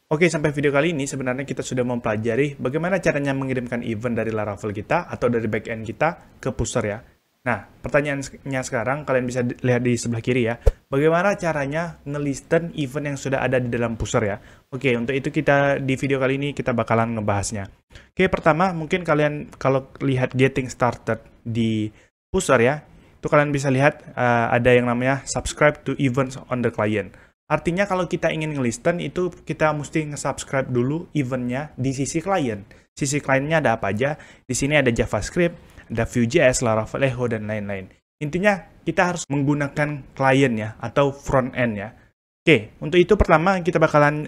Oke, sampai video kali ini sebenarnya kita sudah mempelajari bagaimana caranya mengirimkan event dari Laravel kita atau dari backend kita ke pusher ya. Nah, pertanyaannya sekarang kalian bisa lihat di sebelah kiri ya. Bagaimana caranya ngelisten event yang sudah ada di dalam pusher ya. Oke, untuk itu kita di video kali ini kita bakalan ngebahasnya. Oke, pertama mungkin kalian kalau lihat getting started di pusher ya, itu kalian bisa lihat ada yang namanya subscribe to events on the client. Artinya kalau kita ingin ngelisten itu kita mesti nge-subscribe dulu eventnya di sisi klien. Sisi kliennya ada apa aja? Di sini ada JavaScript, ada Vue.js, Laravel Echo, dan lain-lain. Intinya kita harus menggunakan klien ya, atau front end ya. Oke, untuk itu pertama kita bakalan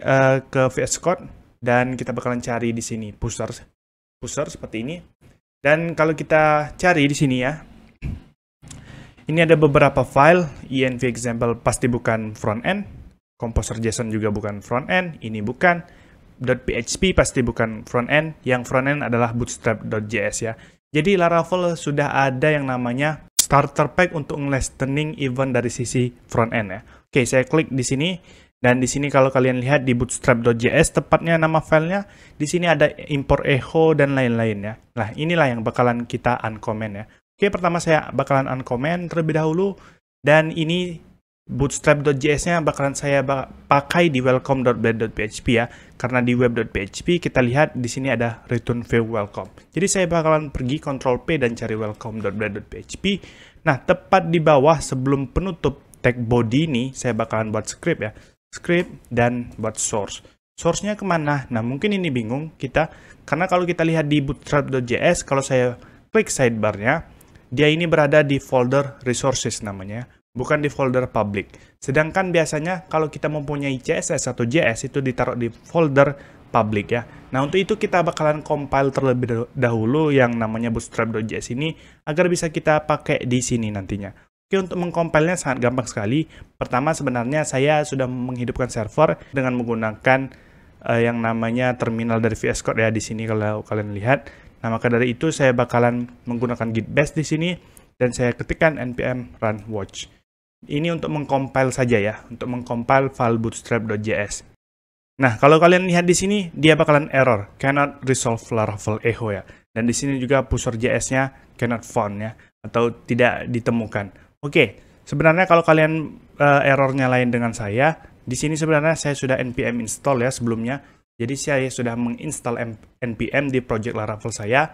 ke VS Code dan kita bakalan cari di sini pusher seperti ini. Dan kalau kita cari di sini ya, ini ada beberapa file, env example pasti bukan front end. Composer.json juga bukan front end, ini bukan. .php pasti bukan front end, yang front end adalah bootstrap.js ya. Jadi Laravel sudah ada yang namanya starter pack untuk nge-listening event dari sisi front end ya. Oke, saya klik di sini dan di sini kalau kalian lihat di bootstrap.js tepatnya nama filenya, di sini ada import echo dan lain-lain ya. Nah, inilah yang bakalan kita uncomment ya. Oke, pertama saya bakalan uncomment terlebih dahulu dan ini bootstrap.js-nya bakalan saya pakai di welcome.blade.php ya. Karena di web.php kita lihat di sini ada return view welcome. Jadi saya bakalan pergi Ctrl P dan cari welcome.blade.php. Nah, tepat di bawah sebelum penutup tag body ini saya bakalan buat script ya. Script dan buat source. Source-nya kemana? Nah, mungkin ini bingung kita. Karena kalau kita lihat di bootstrap.js, kalau saya klik sidebar-nya, dia ini berada di folder resources namanya, bukan di folder public. Sedangkan biasanya kalau kita mempunyai CSS atau JS itu ditaruh di folder public ya. Nah, untuk itu kita bakalan compile terlebih dahulu yang namanya bootstrap.js ini agar bisa kita pakai di sini nantinya. Oke, untuk mengcompile-nya sangat gampang sekali. Pertama sebenarnya saya sudah menghidupkan server dengan menggunakan yang namanya terminal dari VS Code ya di sini kalau kalian lihat. Nah, maka dari itu saya bakalan menggunakan git bash di sini dan saya ketikkan npm run watch. Ini untuk mengcompile saja ya, untuk mengcompile file bootstrap.js. Nah, kalau kalian lihat di sini, dia bakalan error, cannot resolve Laravel Echo ya. Dan di sini juga pusher.js-nya cannot found ya, atau tidak ditemukan. Oke, sebenarnya kalau kalian errornya lain dengan saya, di sini sebenarnya saya sudah npm install ya sebelumnya. Jadi saya sudah menginstal npm di project Laravel saya.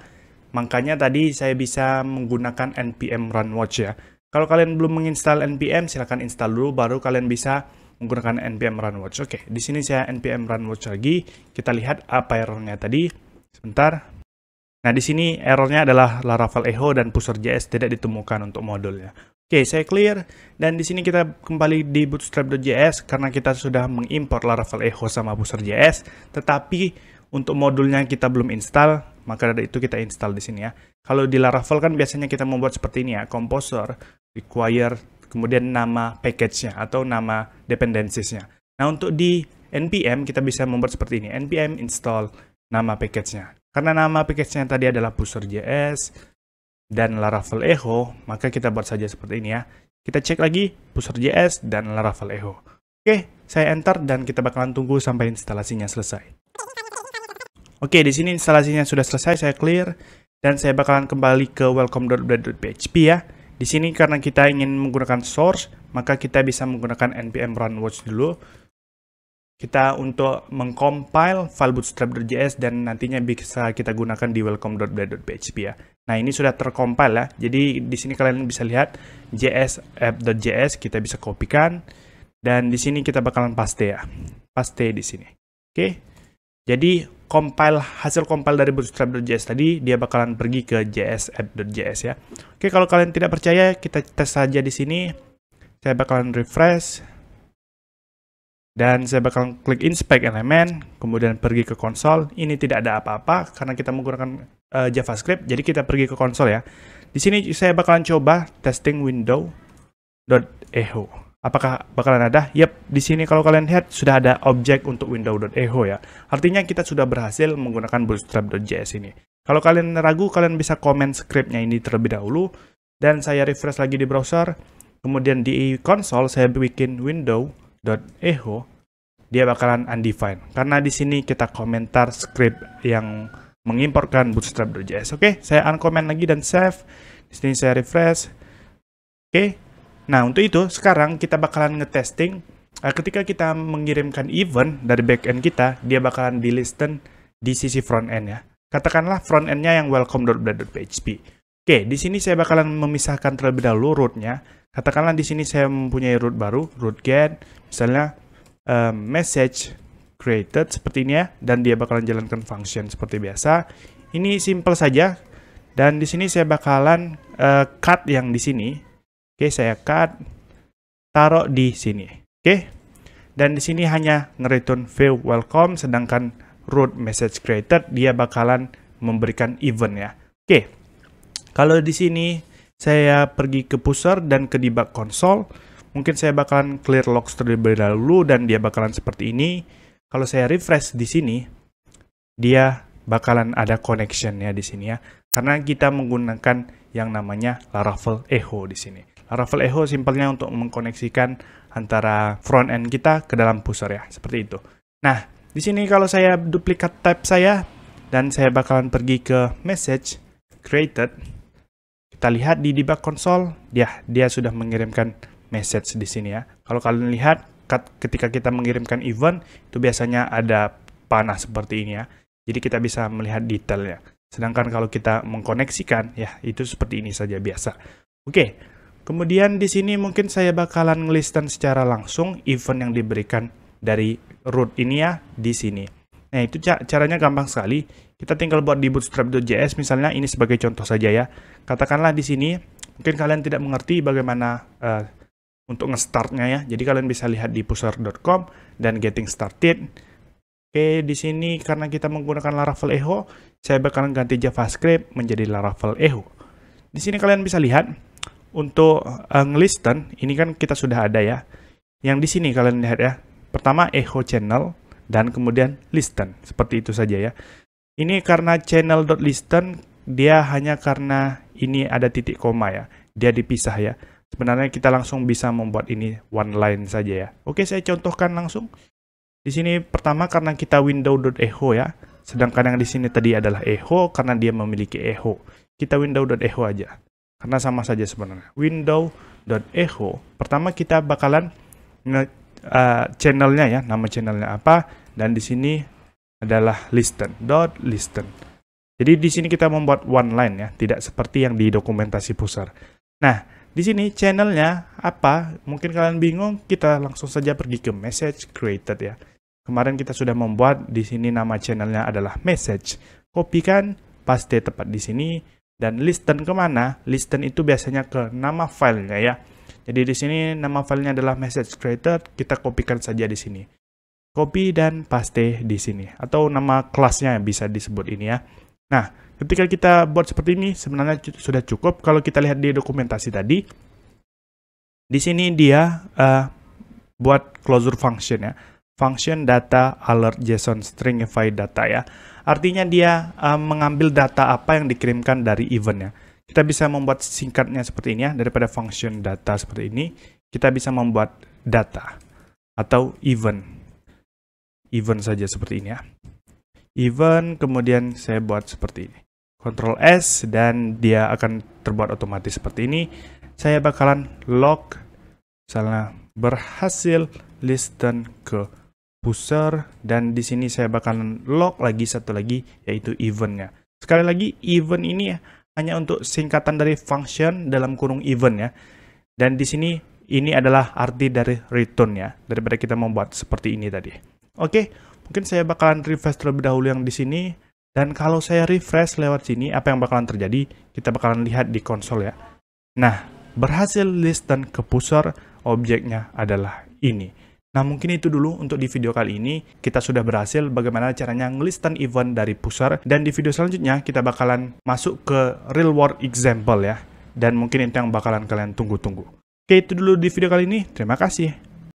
Makanya tadi saya bisa menggunakan npm run watch ya. Kalau kalian belum menginstal npm, silahkan install dulu, baru kalian bisa menggunakan npm run watch. Oke, di sini saya npm run watch lagi. Kita lihat apa errornya tadi. Sebentar. Nah, di sini errornya adalah Laravel Echo dan pusher.js tidak ditemukan untuk modulnya. Oke, saya clear. Dan di sini kita kembali di bootstrap.js karena kita sudah mengimport Laravel Echo sama pusher.js. Tetapi untuk modulnya kita belum install, maka dari itu kita install di sini ya. Kalau di Laravel kan biasanya kita membuat seperti ini ya, composer, require, kemudian nama package-nya atau nama dependencies-nya. Nah, untuk di npm kita bisa membuat seperti ini, npm install nama package-nya. Karena nama package-nya tadi adalah pusher.js dan Laravel Echo, maka kita buat saja seperti ini ya. Kita cek lagi pusher.js dan Laravel Echo. Oke, saya enter dan kita bakalan tunggu sampai instalasinya selesai. Oke, di sini instalasinya sudah selesai, saya clear dan saya bakalan kembali ke welcome.blade.php ya. Di sini karena kita ingin menggunakan source, maka kita bisa menggunakan npm run watch dulu. Kita untuk mengcompile file bootstrap.js dan nantinya bisa kita gunakan di welcome.blade.php ya. Nah, ini sudah tercompile ya. Jadi di sini kalian bisa lihat js app.js kita bisa kopikan dan di sini kita bakalan paste ya. Paste di sini. Oke. Jadi hasil compile dari bootstrap.js tadi dia bakalan pergi ke js app.js ya. Oke, kalau kalian tidak percaya kita tes saja di sini. Saya bakalan refresh. Dan saya bakal klik inspect element, kemudian pergi ke konsol. Ini tidak ada apa-apa karena kita menggunakan JavaScript, jadi kita pergi ke konsol ya. Di sini saya bakalan coba testing window.echo. Apakah bakalan ada? Yap, di sini kalau kalian lihat sudah ada objek untuk window.echo ya. Artinya kita sudah berhasil menggunakan bootstrap.js ini. Kalau kalian ragu, kalian bisa komen scriptnya ini terlebih dahulu. Dan saya refresh lagi di browser. Kemudian di konsol saya bikin window.echo dia bakalan undefined. Karena di sini kita komentar script yang mengimportkan bootstrap.js. Oke, saya uncomment lagi dan save. Di sini saya refresh. Oke. Nah, untuk itu sekarang kita bakalan ngetesting ketika kita mengirimkan event dari backend kita, dia bakalan di-listen di sisi frontend ya. Katakanlah frontend-nya yang welcome.blade.php. Oke, di sini saya bakalan memisahkan terlebih dahulu root-nya. Katakanlah di sini saya mempunyai root baru, root get, misalnya message created seperti ini ya, dan dia bakalan jalankan function seperti biasa. Ini simple saja, dan di sini saya bakalan cut yang di sini. Oke, saya cut, taruh di sini. Oke, dan di sini hanya nge-return view welcome, sedangkan root message created dia bakalan memberikan event ya. Oke, kalau di sini saya pergi ke pusher dan ke debug console, mungkin saya bakalan clear logs terlebih dahulu dan dia bakalan seperti ini. Kalau saya refresh di sini, dia bakalan ada connection ya di sini ya, karena kita menggunakan yang namanya Laravel Echo di sini. Laravel Echo simpelnya untuk mengkoneksikan antara front end kita ke dalam pusher ya, seperti itu. Nah, di sini kalau saya duplikat tab saya dan saya bakalan pergi ke message created, kita lihat di debug console, dia sudah mengirimkan message di sini ya. Kalau kalian lihat ketika kita mengirimkan event itu biasanya ada panah seperti ini ya. Jadi kita bisa melihat detailnya. Sedangkan kalau kita mengkoneksikan ya itu seperti ini saja biasa. Oke. Kemudian di sini mungkin saya bakalan ngelisten secara langsung event yang diberikan dari root ini ya di sini. Nah, itu caranya gampang sekali. Kita tinggal buat di bootstrap.js misalnya, ini sebagai contoh saja ya. Katakanlah di sini mungkin kalian tidak mengerti bagaimana untuk nge-startnya ya. Jadi kalian bisa lihat di pusher.com dan getting started. Oke, di sini karena kita menggunakan Laravel Echo, saya bakalan ganti JavaScript menjadi Laravel Echo. Di sini kalian bisa lihat untuk ngelisten, ini kan kita sudah ada ya. Yang di sini kalian lihat ya. Pertama Echo channel dan kemudian listen. Seperti itu saja ya. Ini karena channel.listen dia hanya karena ini ada titik koma ya. Dia dipisah ya. Sebenarnya kita langsung bisa membuat ini one line saja ya. Oke, saya contohkan langsung. Di sini pertama karena kita window.echo ya. Sedangkan yang di sini tadi adalah echo karena dia memiliki echo. Kita window.echo aja. Karena sama saja sebenarnya. Window.echo. Pertama kita bakalan channelnya ya, nama channelnya apa, dan di sini adalah listen.listen. Jadi di sini kita membuat one line ya, tidak seperti yang di dokumentasi pusher. Nah, di sini channelnya apa? Mungkin kalian bingung, kita langsung saja pergi ke message created ya. Kemarin kita sudah membuat di sini nama channelnya adalah message. Kopikan, paste tepat di sini, dan listen kemana? Listen itu biasanya ke nama filenya ya. Jadi di sini nama filenya adalah message created, kita kopikan saja di sini. Copy dan paste di sini, atau nama kelasnya bisa disebut ini ya. Nah, ketika kita buat seperti ini sebenarnya sudah cukup. Kalau kita lihat di dokumentasi tadi, di sini dia buat closure function ya. Function data alert JSON stringify data ya. Artinya dia mengambil data apa yang dikirimkan dari event ya. Kita bisa membuat singkatnya seperti ini ya. Daripada function data seperti ini, kita bisa membuat data atau event. Event saja seperti ini ya. Event, kemudian saya buat seperti ini. Ctrl S dan dia akan terbuat otomatis seperti ini. Saya bakalan log, misalnya berhasil listen ke pusher, dan di sini saya bakalan log lagi satu lagi yaitu eventnya. Sekali lagi event ini hanya untuk singkatan dari function dalam kurung event ya. Dan di sini ini adalah arti dari return ya, daripada kita membuat seperti ini tadi. Oke, mungkin saya bakalan refresh terlebih dahulu yang di sini. Dan kalau saya refresh lewat sini, apa yang bakalan terjadi? Kita bakalan lihat di konsol ya. Nah, berhasil listen ke pusher, objeknya adalah ini. Nah, mungkin itu dulu untuk di video kali ini. Kita sudah berhasil bagaimana caranya ngelisten event dari pusher. Dan di video selanjutnya, kita bakalan masuk ke real world example ya. Dan mungkin itu yang bakalan kalian tunggu-tunggu. Oke, itu dulu di video kali ini. Terima kasih.